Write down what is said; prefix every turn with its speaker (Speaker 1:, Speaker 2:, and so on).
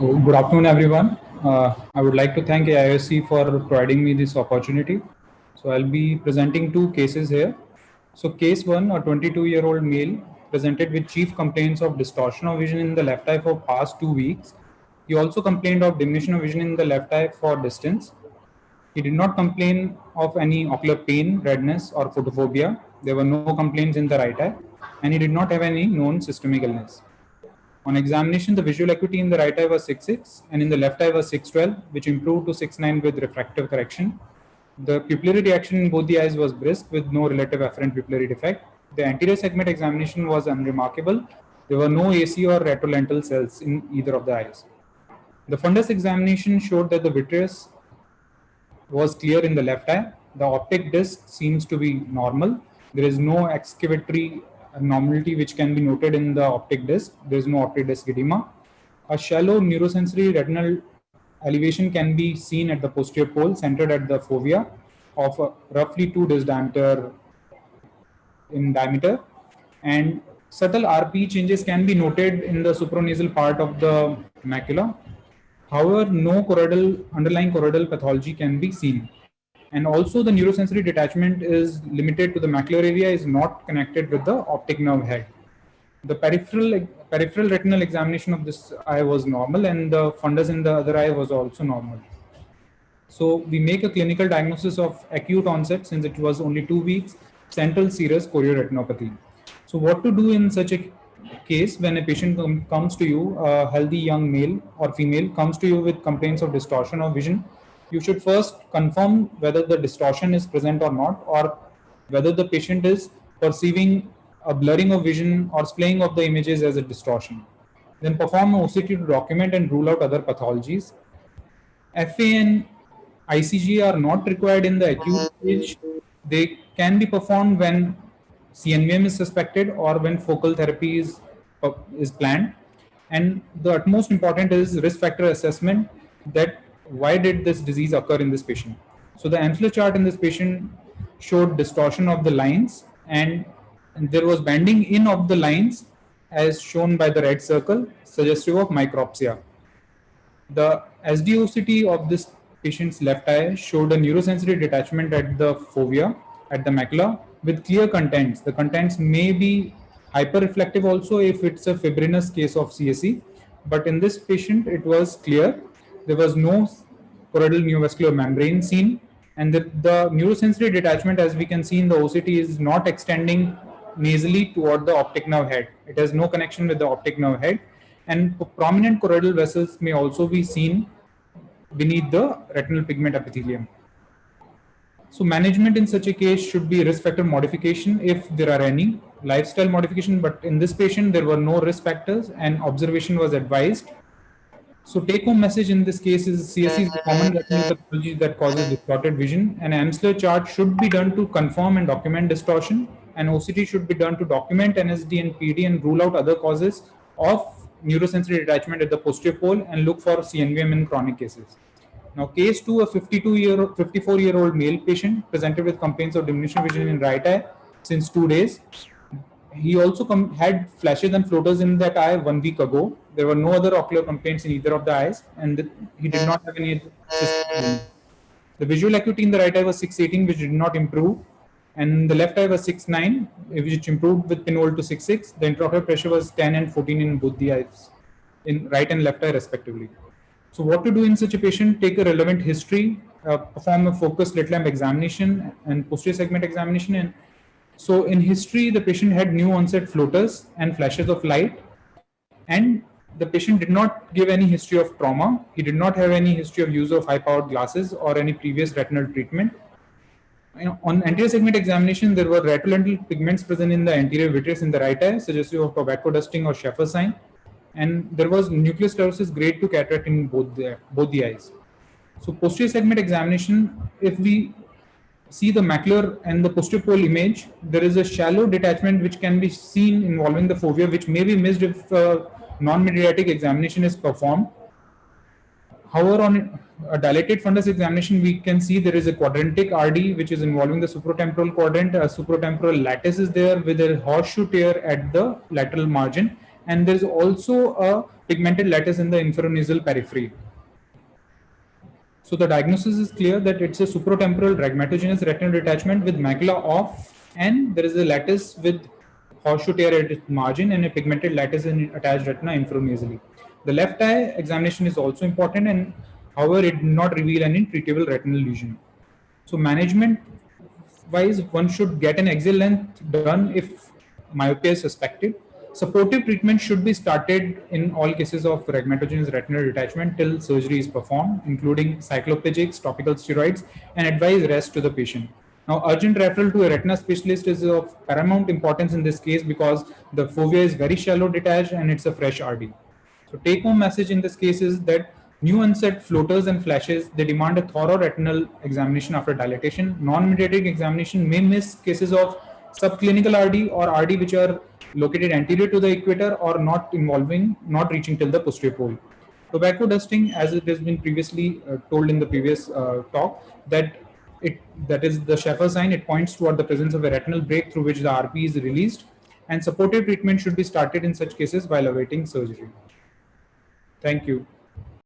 Speaker 1: Good afternoon, everyone. I would like to thank AIOC for providing me this opportunity. So I'll be presenting two cases here. So case one, a 22-year-old male presented with chief complaints of distortion of vision in the left eye for past 2 weeks. He also complained of diminution of vision in the left eye for distance. He did not complain of any ocular pain, redness, or photophobia. There were no complaints in the right eye, and he did not have any known systemic illness. On examination, the visual acuity in the right eye was 6.6 and in the left eye was 6.12, which improved to 6.9 with refractive correction. The pupillary reaction in both the eyes was brisk with no relative afferent pupillary defect. The anterior segment examination was unremarkable. There were no AC or retrolental cells in either of the eyes. The fundus examination showed that the vitreous was clear in the left eye. The optic disc seems to be normal. There is no excavatory abnormality which can be noted in the optic disc. There is no optic disc edema. A shallow neurosensory retinal elevation can be seen at the posterior pole centered at the fovea of roughly 2 disc diameter in diameter, and subtle RP changes can be noted in the supranasal part of the macula. However, no underlying choroidal pathology can be seen. And also the neurosensory detachment is limited to the macular area, is not connected with the optic nerve head. The peripheral retinal examination of this eye was normal, and the fundus in the other eye was also normal. So we make a clinical diagnosis of acute onset, since it was only 2 weeks, central serous chorioretinopathy. So what to do in such a case when a patient comes to you, a healthy young male or female comes to you with complaints of distortion of vision? You should first confirm whether the distortion is present or not, or whether the patient is perceiving a blurring of vision or splaying of the images as a distortion. Then perform OCT to document and rule out other pathologies. FA and ICG are not required in the acute stage. They can be performed when CNVM is suspected or when focal therapy is planned. And the utmost important is risk factor assessment, that why did this disease occur in this patient. So the Amsler chart in this patient showed distortion of the lines, and there was banding in of the lines as shown by the red circle, suggestive of micropsia. The SDOCT of this patient's left eye showed a neurosensory detachment at the fovea, at the macula, with clear contents. The contents may be hyperreflective also if it's a fibrinous case of CSE, but in this patient it was clear. There was no choroidal neovascular membrane seen, and the neurosensory detachment, as we can see in the OCT, is not extending nasally toward the optic nerve head. It has no connection with the optic nerve head, and prominent choroidal vessels may also be seen beneath the retinal pigment epithelium. So management in such a case should be risk factor modification if there are any, lifestyle modification, but in this patient there were no risk factors and observation was advised. So take home message in this case is CSE is a common retinal pathology that causes distorted vision. An Amsler chart should be done to confirm and document distortion, and OCT should be done to document NSD and PD and rule out other causes of neurosensory detachment at the posterior pole and look for CNVM in chronic cases. Now, case 2, a 54-year-old male patient presented with complaints of diminution vision in right eye since 2 days. He also had flashes and floaters in that eye 1 week ago. There were no other ocular complaints in either of the eyes, and he did not have any systemic. The visual acuity in the right eye was 6.18, which did not improve, and the left eye was 6.9, which improved with pinhole to 6.6. The intraocular pressure was 10 and 14 in both the eyes, in right and left eye respectively. So what to do in such a patient? Take a relevant history, perform a focused slit lamp examination and posterior segment examination. And so in history, the patient had new onset floaters and flashes of light, and the patient did not give any history of trauma. He did not have any history of use of high-powered glasses or any previous retinal treatment. On anterior segment examination, there were retrolental pigments present in the anterior vitreous in the right eye, suggestive of tobacco dusting or Scheffer sign, and there was nucleus sclerosis grade 2 cataract in both the eyes. So posterior segment examination, if we see the macular and the posterior pole image, there is a shallow detachment which can be seen involving the fovea, which may be missed if non-mydriatic examination is performed. However, on a dilated fundus examination, we can see there is a quadrantic RD which is involving the supratemporal quadrant. A supratemporal lattice is there with a horseshoe tear at the lateral margin, and there is also a pigmented lattice in the inferonasal periphery. So the diagnosis is clear that it's a supratemporal rhegmatogenous retinal detachment with macula off, and there is a lattice with horseshoe tear at its margin and a pigmented lattice in attached retina infranasally. The left eye examination is also important, and however, it did not reveal any treatable retinal lesion. So management wise, one should get an axial length done if myopia is suspected. Supportive treatment should be started in all cases of rhegmatogenous retinal detachment till surgery is performed, including cycloplegics, topical steroids, and advise rest to the patient. Now, urgent referral to a retina specialist is of paramount importance in this case because the fovea is very shallow detached and it's a fresh RD. So take home message in this case is that new onset floaters and flashes, they demand a thorough retinal examination after dilatation. Non-mediating examination may miss cases of subclinical RD or RD which are located anterior to the equator or not reaching till the posterior pole. Tobacco dusting, as it has been previously told in the previous talk, that is the Schaeffer sign. It points toward the presence of a retinal break through which the RP is released, and supportive treatment should be started in such cases while awaiting surgery. Thank you.